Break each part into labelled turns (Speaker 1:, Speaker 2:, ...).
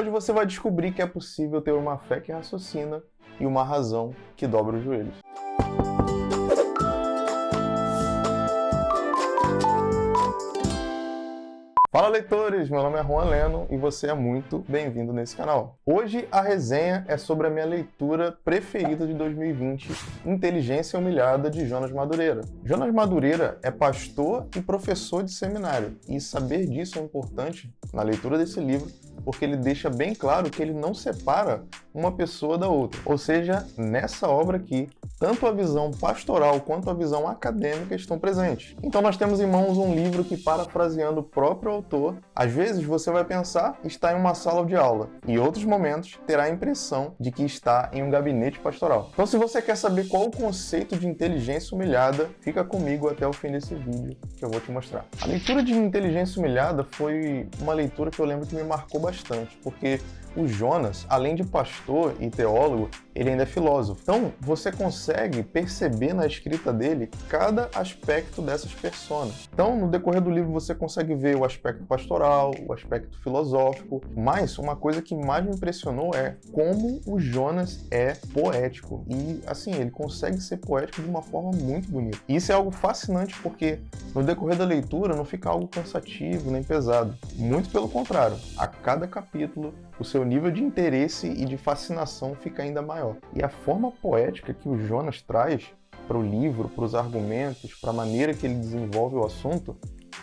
Speaker 1: Hoje você vai descobrir que é possível ter uma fé que raciocina e uma razão que dobra os joelhos. Fala, leitores! Meu nome é Juan Leno e você é muito bem-vindo nesse canal. Hoje a resenha é sobre a minha leitura preferida de 2020, Inteligência Humilhada, de Jonas Madureira. Jonas Madureira é pastor e professor de seminário, e saber disso é importante na leitura desse livro, porque ele deixa bem claro que ele não separa uma pessoa da outra. Ou seja, nessa obra aqui, tanto a visão pastoral quanto a visão acadêmica estão presentes. Então nós temos em mãos um livro que, parafraseando o próprio autor, às vezes você vai pensar que está em uma sala de aula, e em outros momentos terá a impressão de que está em um gabinete pastoral. Então, se você quer saber qual o conceito de inteligência humilhada, fica comigo até o fim desse vídeo que eu vou te mostrar. A leitura de Inteligência Humilhada foi uma leitura que eu lembro que me marcou bastante, porque o Jonas, além de pastor e teólogo, ele ainda é filósofo. Então, você consegue perceber na escrita dele cada aspecto dessas personas. Então, no decorrer do livro, você consegue ver o aspecto pastoral, o aspecto filosófico, mas uma coisa que mais me impressionou é como o Jonas é poético. E, assim, ele consegue ser poético de uma forma muito bonita. E isso é algo fascinante porque, no decorrer da leitura, não fica algo cansativo nem pesado. Muito pelo contrário, a cada capítulo, o seu nível de interesse e de fascinação fica ainda maior. E a forma poética que o Jonas traz para o livro, para os argumentos, para a maneira que ele desenvolve o assunto,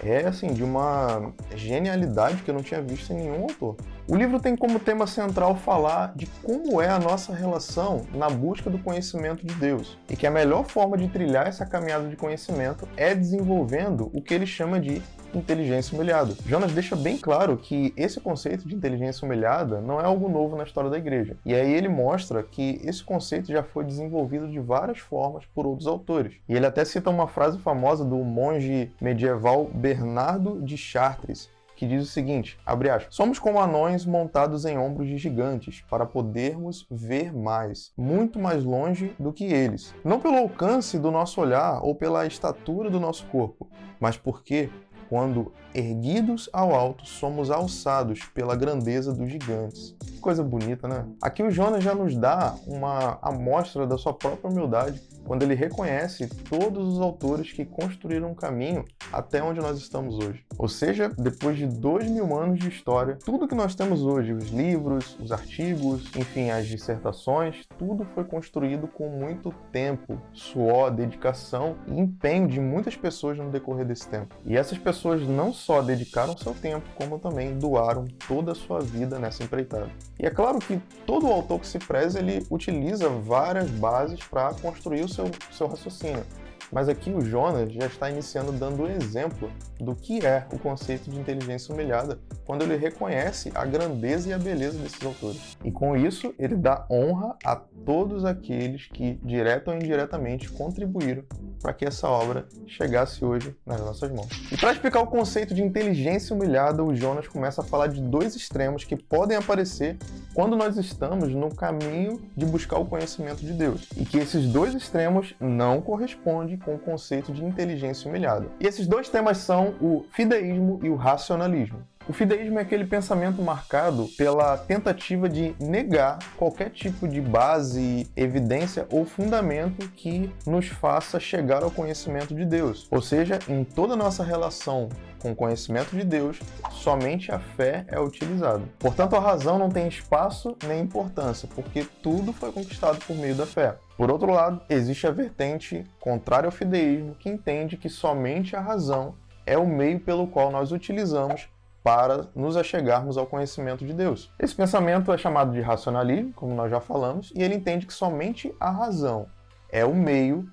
Speaker 1: é assim, de uma genialidade que eu não tinha visto em nenhum autor. O livro tem como tema central falar de como é a nossa relação na busca do conhecimento de Deus, e que a melhor forma de trilhar essa caminhada de conhecimento é desenvolvendo o que ele chama de inteligência humilhada. Jonas deixa bem claro que esse conceito de inteligência humilhada não é algo novo na história da igreja. E aí ele mostra que esse conceito já foi desenvolvido de várias formas por outros autores. E ele até cita uma frase famosa do monge medieval Bernardo de Chartres, que diz o seguinte, abre aspas, somos como anões montados em ombros de gigantes, para podermos ver mais, muito mais longe do que eles. Não pelo alcance do nosso olhar ou pela estatura do nosso corpo, mas porque, quando erguidos ao alto, somos alçados pela grandeza dos gigantes. Que coisa bonita, né? Aqui o Jonas já nos dá uma amostra da sua própria humildade quando ele reconhece todos os autores que construíram um caminho até onde nós estamos hoje. Ou seja, depois de 2000 anos de história, tudo que nós temos hoje, os livros, os artigos, enfim, as dissertações, tudo foi construído com muito tempo, suor, dedicação e empenho de muitas pessoas no decorrer desse tempo. E essas pessoas não só dedicaram seu tempo, como também doaram toda a sua vida nessa empreitada. E é claro que todo autor que se preza, ele utiliza várias bases para construir o seu raciocínio. Mas aqui o Jonas já está iniciando dando o exemplo do que é o conceito de inteligência humilhada quando ele reconhece a grandeza e a beleza desses autores. E com isso, ele dá honra a todos aqueles que, direta ou indiretamente, contribuíram para que essa obra chegasse hoje nas nossas mãos. E para explicar o conceito de inteligência humilhada, o Jonas começa a falar de dois extremos que podem aparecer quando nós estamos no caminho de buscar o conhecimento de Deus. E que esses dois extremos não correspondem com o conceito de inteligência humilhada. E esses dois temas são o fideísmo e o racionalismo. O fideísmo é aquele pensamento marcado pela tentativa de negar qualquer tipo de base, evidência ou fundamento que nos faça chegar ao conhecimento de Deus. Ou seja, em toda a nossa relação com o conhecimento de Deus, somente a fé é utilizada. Portanto, a razão não tem espaço nem importância, porque tudo foi conquistado por meio da fé. Por outro lado, existe a vertente contrária ao fideísmo, que entende que somente a razão é o meio pelo qual nós utilizamos para nos achegarmos ao conhecimento de Deus. Esse pensamento é chamado de racionalismo, como nós já falamos, e ele entende que somente a razão é o meio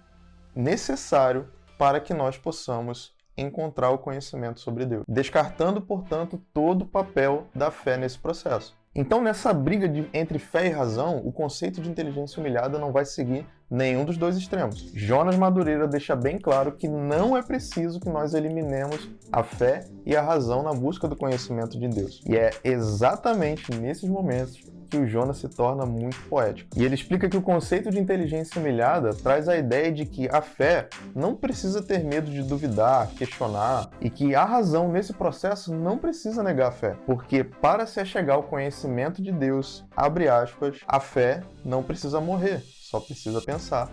Speaker 1: necessário para que nós possamos encontrar o conhecimento sobre Deus, descartando, portanto, todo o papel da fé nesse processo. Então, nessa briga entre fé e razão, o conceito de inteligência humilhada não vai seguir nenhum dos dois extremos. Jonas Madureira deixa bem claro que não é preciso que nós eliminemos a fé e a razão na busca do conhecimento de Deus. E é exatamente nesses momentos que o Jonas se torna muito poético. E ele explica que o conceito de inteligência humilhada traz a ideia de que a fé não precisa ter medo de duvidar, questionar, e que a razão nesse processo não precisa negar a fé, porque para se achegar ao conhecimento de Deus, abre aspas, a fé não precisa morrer, só precisa pensar.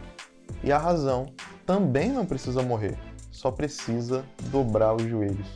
Speaker 1: E a razão também não precisa morrer, só precisa dobrar os joelhos.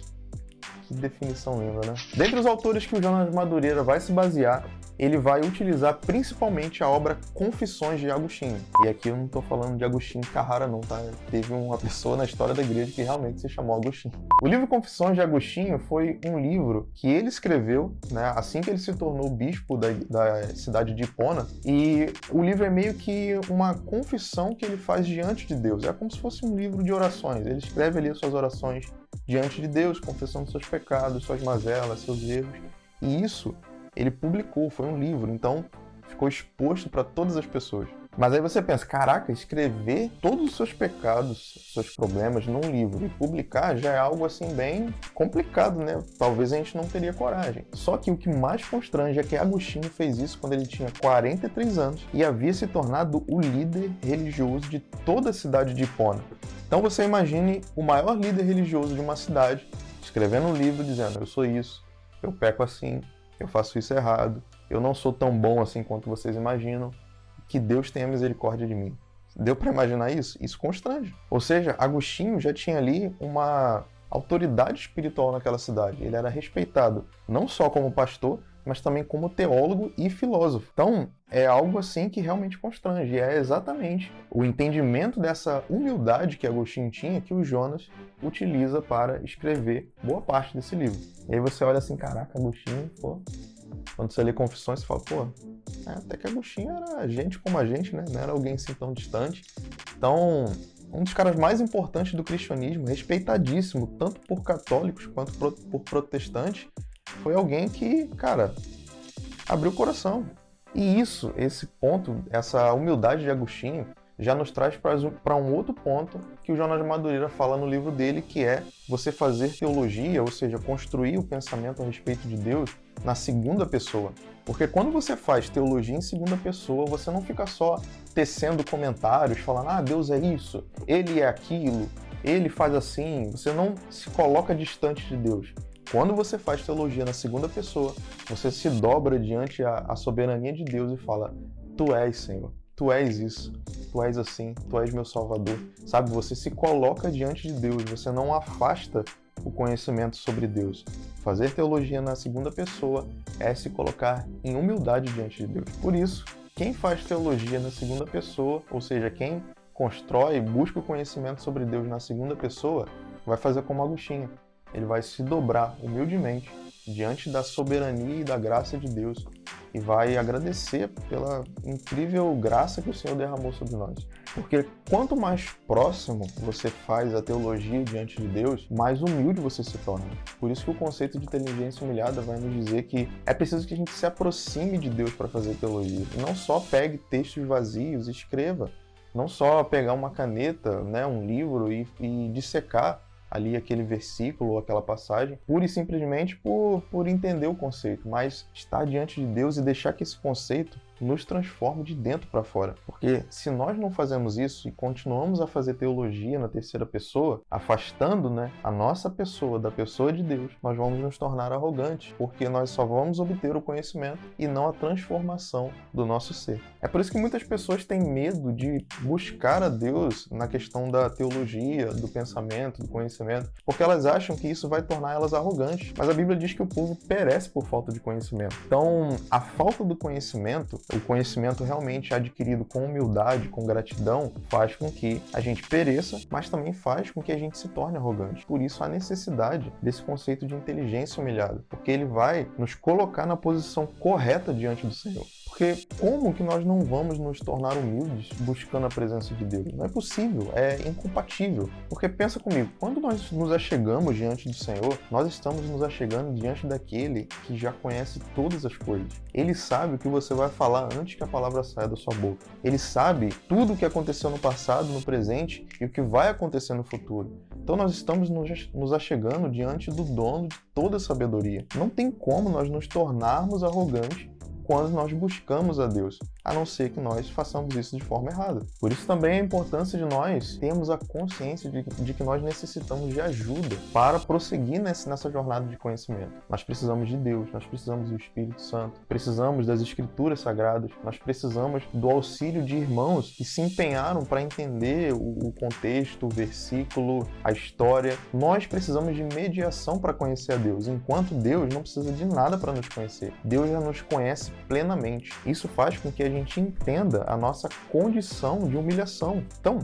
Speaker 1: Que definição linda, né? Dentre os autores que o Jonas Madureira vai se basear, ele vai utilizar principalmente a obra Confissões de Agostinho. E aqui eu não estou falando de Agostinho Carrara não, tá? Teve uma pessoa na história da igreja que realmente se chamou Agostinho. O livro Confissões de Agostinho foi um livro que ele escreveu, né, assim que ele se tornou bispo da cidade de Hipona, e o livro é meio que uma confissão que ele faz diante de Deus. É como se fosse um livro de orações. Ele escreve ali as suas orações diante de Deus, confessando seus pecados, suas mazelas, seus erros. E isso ele publicou, foi um livro, então ficou exposto para todas as pessoas. Mas aí você pensa, caraca, escrever todos os seus pecados, seus problemas num livro e publicar já é algo assim bem complicado, né? Talvez a gente não teria coragem. Só que o que mais constrange é que Agostinho fez isso quando ele tinha 43 anos e havia se tornado o líder religioso de toda a cidade de Hipona. Então você imagine o maior líder religioso de uma cidade escrevendo um livro dizendo, eu sou isso, eu peco assim, eu faço isso errado, eu não sou tão bom assim quanto vocês imaginam, que Deus tenha misericórdia de mim. Deu para imaginar isso? Isso constrange. Ou seja, Agostinho já tinha ali uma autoridade espiritual naquela cidade. Ele era respeitado não só como pastor, mas também como teólogo e filósofo. Então, é algo assim que realmente constrange. E é exatamente o entendimento dessa humildade que Agostinho tinha que o Jonas utiliza para escrever boa parte desse livro. E aí você olha assim, caraca, Agostinho, pô... Quando você lê Confissões, você fala, pô, até que Agostinho era gente como a gente, né? Não era alguém assim tão distante. Então, um dos caras mais importantes do cristianismo, respeitadíssimo, tanto por católicos quanto por protestantes, foi alguém que, cara, abriu o coração. E isso, esse ponto, essa humildade de Agostinho, já nos traz para um outro ponto que o Jonas Madureira fala no livro dele, que é você fazer teologia, ou seja, construir o pensamento a respeito de Deus na segunda pessoa. Porque quando você faz teologia em segunda pessoa, você não fica só tecendo comentários, falando, Deus é isso, Ele é aquilo, Ele faz assim, você não se coloca distante de Deus. Quando você faz teologia na segunda pessoa, você se dobra diante a soberania de Deus e fala, Tu és, Senhor. Tu és isso, tu és assim, tu és meu Salvador. Sabe, você se coloca diante de Deus, você não afasta o conhecimento sobre Deus. Fazer teologia na segunda pessoa é se colocar em humildade diante de Deus. Por isso, quem faz teologia na segunda pessoa, ou seja, quem constrói, busca o conhecimento sobre Deus na segunda pessoa, vai fazer como Agostinho. Ele vai se dobrar humildemente diante da soberania e da graça de Deus e vai agradecer pela incrível graça que o Senhor derramou sobre nós. Porque quanto mais próximo você faz a teologia diante de Deus, mais humilde você se torna. Por isso que o conceito de inteligência humilhada vai nos dizer que é preciso que a gente se aproxime de Deus para fazer teologia. E não só pegue textos vazios e escreva. Não só pegar uma caneta, né, um livro e dissecar ali aquele versículo ou aquela passagem, pura e simplesmente por entender o conceito, mas estar diante de Deus e deixar que esse conceito nos transforme de dentro para fora. Porque se nós não fazemos isso e continuamos a fazer teologia na terceira pessoa, afastando, né, a nossa pessoa da pessoa de Deus, nós vamos nos tornar arrogantes, porque nós só vamos obter o conhecimento e não a transformação do nosso ser. É por isso que muitas pessoas têm medo de buscar a Deus na questão da teologia, do pensamento, do conhecimento, porque elas acham que isso vai tornar elas arrogantes. Mas a Bíblia diz que o povo perece por falta de conhecimento. Então, a falta do conhecimento, o conhecimento realmente adquirido com humildade, com gratidão, faz com que a gente pereça, mas também faz com que a gente se torne arrogante. Por isso, a necessidade desse conceito de inteligência humilhada, porque ele vai nos colocar na posição correta diante do Senhor. Porque como que nós não vamos nos tornar humildes buscando a presença de Deus? Não é possível, é incompatível. Porque pensa comigo, quando nós nos achegamos diante do Senhor, nós estamos nos achegando diante daquele que já conhece todas as coisas. Ele sabe o que você vai falar antes que a palavra saia da sua boca. Ele sabe tudo o que aconteceu no passado, no presente e o que vai acontecer no futuro. Então nós estamos nos achegando diante do dono de toda a sabedoria. Não tem como nós nos tornarmos arrogantes quando nós buscamos a Deus, a não ser que nós façamos isso de forma errada. Por isso também a importância de nós termos a consciência de que nós necessitamos de ajuda para prosseguir nessa jornada de conhecimento. Nós precisamos de Deus, nós precisamos do Espírito Santo, precisamos das Escrituras Sagradas, nós precisamos do auxílio de irmãos que se empenharam para entender o contexto, o versículo, a história. Nós precisamos de mediação para conhecer a Deus, enquanto Deus não precisa de nada para nos conhecer. Deus já nos conhece plenamente. Isso faz com que a gente entenda a nossa condição de humilhação. Então,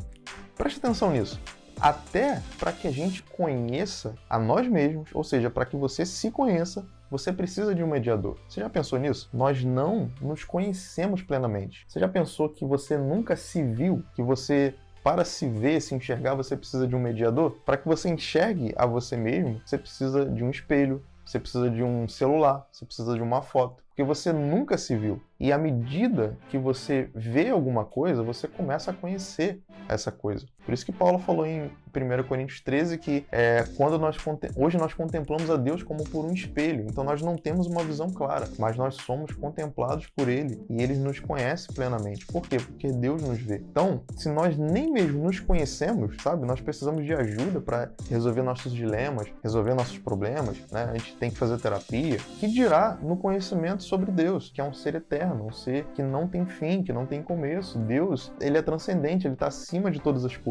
Speaker 1: preste atenção nisso. Até para que a gente conheça a nós mesmos, ou seja, para que você se conheça, você precisa de um mediador. Você já pensou nisso? Nós não nos conhecemos plenamente. Você já pensou que você nunca se viu, que você, para se ver, se enxergar, você precisa de um mediador? Para que você enxergue a você mesmo, você precisa de um espelho, você precisa de um celular, você precisa de uma foto, porque você nunca se viu. E à medida que você vê alguma coisa, você começa a conhecer essa coisa. Por isso que Paulo falou em 1 Coríntios 13 que hoje nós contemplamos a Deus como por um espelho. Então nós não temos uma visão clara, mas nós somos contemplados por Ele e Ele nos conhece plenamente. Por quê? Porque Deus nos vê. Então, se nós nem mesmo nos conhecemos, sabe? Nós precisamos de ajuda para resolver nossos dilemas, resolver nossos problemas, né? A gente tem que fazer terapia. Que dirá no conhecimento sobre Deus, que é um ser eterno, um ser que não tem fim, que não tem começo. Deus, Ele é transcendente, Ele está acima de todas as coisas.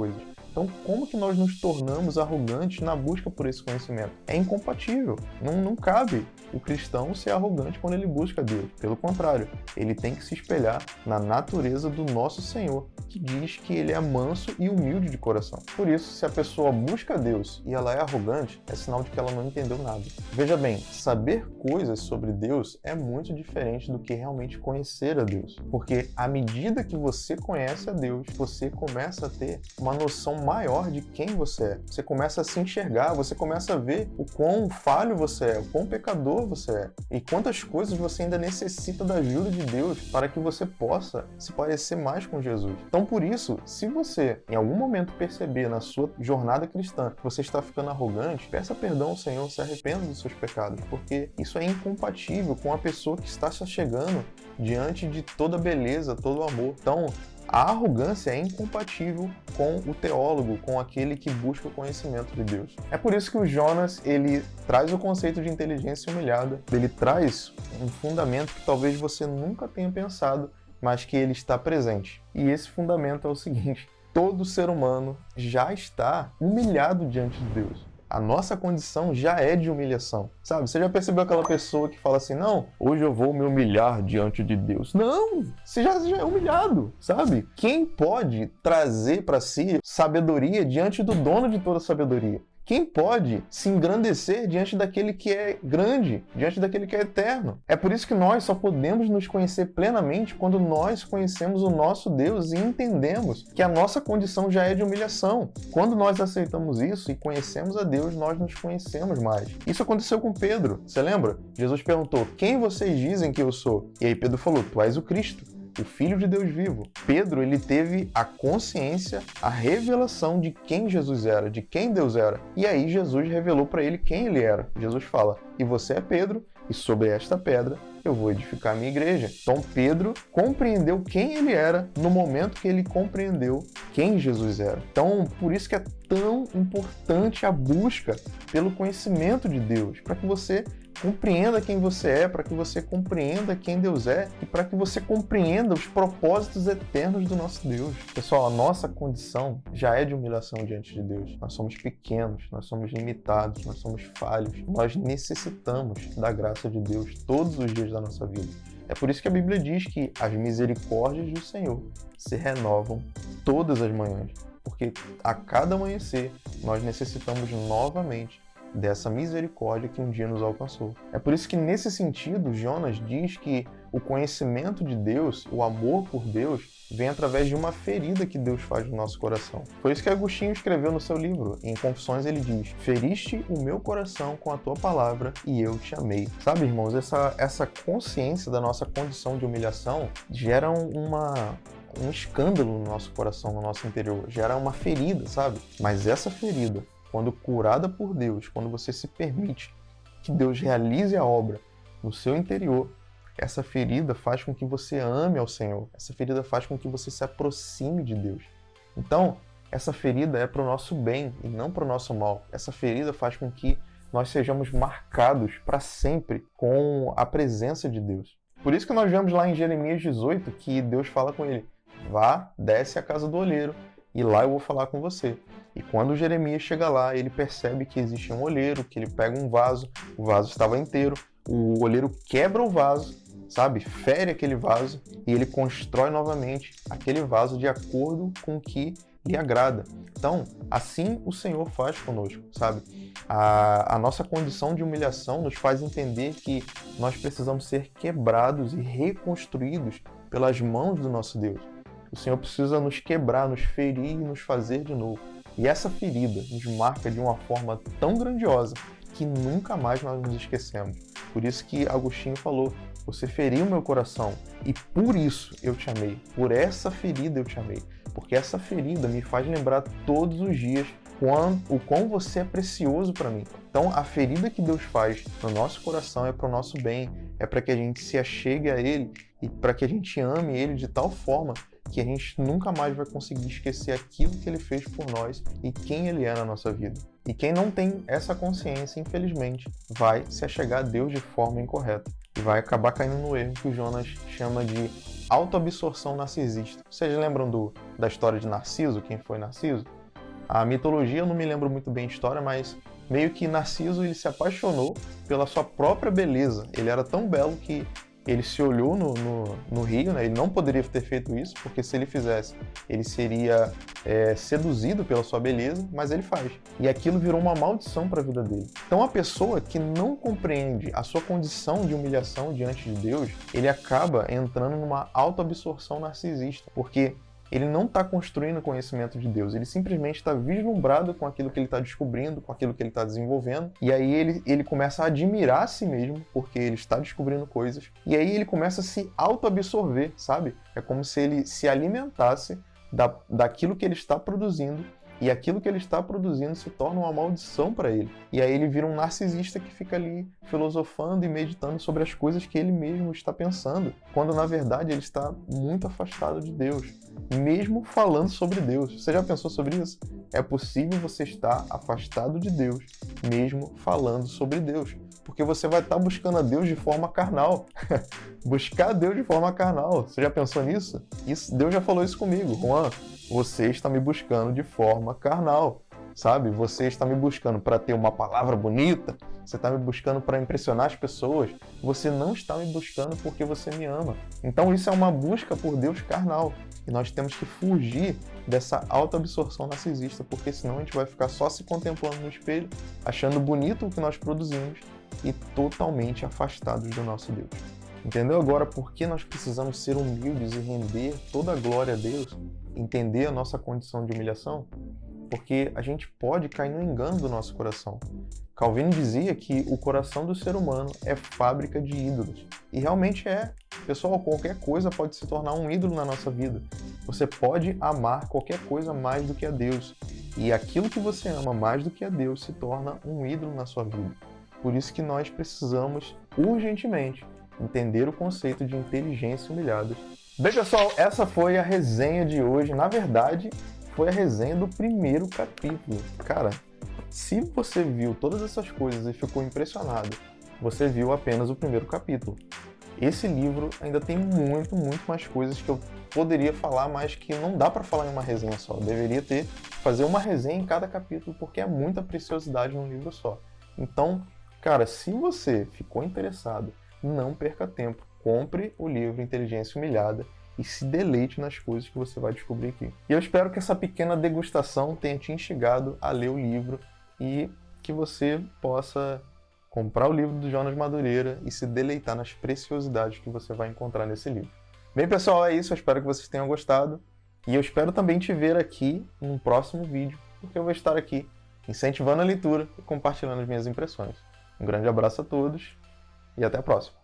Speaker 1: Então, como que nós nos tornamos arrogantes na busca por esse conhecimento? É incompatível. Não cabe o cristão ser arrogante quando ele busca Deus. Pelo contrário, ele tem que se espelhar na natureza do nosso Senhor, que diz que ele é manso e humilde de coração. Por isso, se a pessoa busca Deus e ela é arrogante, é sinal de que ela não entendeu nada. Veja bem, saber coisas sobre Deus é muito diferente do que realmente conhecer a Deus. Porque à medida que você conhece a Deus, você começa a ter uma noção maior de quem você é. Você começa a se enxergar, você começa a ver o quão falho você é, o quão pecador você é e quantas coisas você ainda necessita da ajuda de Deus para que você possa se parecer mais com Jesus. Então, por isso, se você em algum momento perceber na sua jornada cristã que você está ficando arrogante, peça perdão ao Senhor, se arrependa dos seus pecados, porque isso é incompatível com a pessoa que está se chegando diante de toda a beleza, todo o amor. Então, a arrogância é incompatível com o teólogo, com aquele que busca o conhecimento de Deus. É por isso que o Jonas, ele traz o conceito de inteligência humilhada, ele traz um fundamento que talvez você nunca tenha pensado, mas que ele está presente. E esse fundamento é o seguinte: todo ser humano já está humilhado diante de Deus. A nossa condição já é de humilhação, sabe? Você já percebeu aquela pessoa que fala assim, não, hoje eu vou me humilhar diante de Deus. Não, você já é humilhado, sabe? Quem pode trazer para si sabedoria diante do dono de toda sabedoria? Quem pode se engrandecer diante daquele que é grande, diante daquele que é eterno? É por isso que nós só podemos nos conhecer plenamente quando nós conhecemos o nosso Deus e entendemos que a nossa condição já é de humilhação. Quando nós aceitamos isso e conhecemos a Deus, nós nos conhecemos mais. Isso aconteceu com Pedro, você lembra? Jesus perguntou, quem vocês dizem que eu sou? E aí Pedro falou, tu és o Cristo, o Filho de Deus vivo. Pedro, ele teve a consciência, a revelação de quem Jesus era, de quem Deus era. E aí Jesus revelou para ele quem ele era. Jesus fala, e você é Pedro, e sobre esta pedra eu vou edificar a minha igreja. Então Pedro compreendeu quem ele era no momento que ele compreendeu quem Jesus era. Então, por isso que é tão importante a busca pelo conhecimento de Deus, para que você compreenda quem você é, para que você compreenda quem Deus é e para que você compreenda os propósitos eternos do nosso Deus. Pessoal, a nossa condição já é de humilhação diante de Deus. Nós somos pequenos, nós somos limitados, nós somos falhos. Nós necessitamos da graça de Deus todos os dias da nossa vida. É por isso que a Bíblia diz que as misericórdias do Senhor se renovam todas as manhãs, porque a cada amanhecer nós necessitamos novamente dessa misericórdia que um dia nos alcançou. É por isso que, nesse sentido, Jonas diz que o conhecimento de Deus, o amor por Deus, vem através de uma ferida que Deus faz no nosso coração. Foi isso que Agostinho escreveu no seu livro. Em Confissões ele diz, feriste o meu coração com a tua palavra e eu te amei. Sabe, irmãos, essa consciência da nossa condição de humilhação gera um escândalo no nosso coração, no nosso interior. Gera uma ferida, sabe? Mas essa ferida, quando curada por Deus, quando você se permite que Deus realize a obra no seu interior, Essa ferida faz com que você ame ao Senhor. Essa ferida faz com que você se aproxime de Deus. Então, essa ferida é para o nosso bem e não para o nosso mal. Essa ferida faz com que nós sejamos marcados para sempre com a presença de Deus. Por isso que nós vemos lá em Jeremias 18 que Deus fala com ele: vá, desce à casa do olheiro e lá eu vou falar com você. E quando Jeremias chega lá, ele percebe que existe um olheiro, que ele pega um vaso, o vaso estava inteiro, o olheiro quebra o vaso, sabe? Fere aquele vaso e ele constrói novamente aquele vaso de acordo com o que lhe agrada. Então, assim o Senhor faz conosco, sabe? A nossa condição de humilhação nos faz entender que nós precisamos ser quebrados e reconstruídos pelas mãos do nosso Deus. O Senhor precisa nos quebrar, nos ferir e nos fazer de novo. E essa ferida nos marca de uma forma tão grandiosa que nunca mais nós nos esquecemos. Por isso que Agostinho falou: você feriu meu coração e por isso eu te amei. Por essa ferida eu te amei. Porque essa ferida me faz lembrar todos os dias o quão você é precioso para mim. Então, a ferida que Deus faz no nosso coração é para o nosso bem, é para que a gente se achegue a Ele e para que a gente ame Ele de tal forma que a gente nunca mais vai conseguir esquecer aquilo que Ele fez por nós e quem Ele é na nossa vida. E quem não tem essa consciência, infelizmente, vai se achegar a Deus de forma incorreta e vai acabar caindo no erro que o Jonas chama de autoabsorção narcisista. Vocês lembram da história de Narciso? Quem foi Narciso? A mitologia, eu não me lembro muito bem a história, mas meio que Narciso ele se apaixonou pela sua própria beleza. Ele era tão belo que ele se olhou no rio, né? Ele não poderia ter feito isso, porque se ele fizesse, ele seria seduzido pela sua beleza, mas ele faz. E aquilo virou uma maldição para a vida dele. Então a pessoa que não compreende a sua condição de humilhação diante de Deus, ele acaba entrando numa autoabsorção narcisista, porque ele não está construindo conhecimento de Deus, ele simplesmente está vislumbrado com aquilo que ele está descobrindo, com aquilo que ele está desenvolvendo, e aí ele começa a admirar a si mesmo, porque ele está descobrindo coisas, e aí ele começa a se auto-absorver, sabe? É como se ele se alimentasse daquilo que ele está produzindo, e aquilo que ele está produzindo se torna uma maldição para ele. E aí ele vira um narcisista que fica ali filosofando e meditando sobre as coisas que ele mesmo está pensando, quando na verdade ele está muito afastado de Deus, mesmo falando sobre Deus. Você já pensou sobre isso? É possível você estar afastado de Deus, mesmo falando sobre Deus, porque você vai estar buscando a Deus de forma carnal. Buscar a Deus de forma carnal. Você já pensou nisso? Deus já falou isso comigo. Juan, você está me buscando de forma carnal, sabe? Você está me buscando para ter uma palavra bonita, você está me buscando para impressionar as pessoas, você não está me buscando porque você me ama. Então isso é uma busca por Deus carnal, e nós temos que fugir dessa autoabsorção narcisista, porque senão a gente vai ficar só se contemplando no espelho, achando bonito o que nós produzimos e totalmente afastados do nosso Deus. Entendeu agora por que nós precisamos ser humildes e render toda a glória a Deus? Entender a nossa condição de humilhação? Porque a gente pode cair no engano do nosso coração. Calvino dizia que o coração do ser humano é fábrica de ídolos. E realmente é. Pessoal, qualquer coisa pode se tornar um ídolo na nossa vida. Você pode amar qualquer coisa mais do que a Deus. E aquilo que você ama mais do que a Deus se torna um ídolo na sua vida. Por isso que nós precisamos, urgentemente, entender o conceito de inteligência humilhada. Bem, pessoal, essa foi a resenha de hoje. Na verdade, foi a resenha do primeiro capítulo. Cara, se você viu todas essas coisas e ficou impressionado, você viu apenas o primeiro capítulo. Esse livro ainda tem muito mais coisas que eu poderia falar, mas que não dá para falar em uma resenha só. Eu deveria fazer uma resenha em cada capítulo, porque é muita preciosidade num livro só. Então, cara, se você ficou interessado, não perca tempo. Compre o livro Inteligência Humilhada e se deleite nas coisas que você vai descobrir aqui. E eu espero que essa pequena degustação tenha te instigado a ler o livro e que você possa comprar o livro do Jonas Madureira e se deleitar nas preciosidades que você vai encontrar nesse livro. Bem, pessoal, é isso. Eu espero que vocês tenham gostado. E eu espero também te ver aqui num próximo vídeo, porque eu vou estar aqui incentivando a leitura e compartilhando as minhas impressões. Um grande abraço a todos e até a próxima.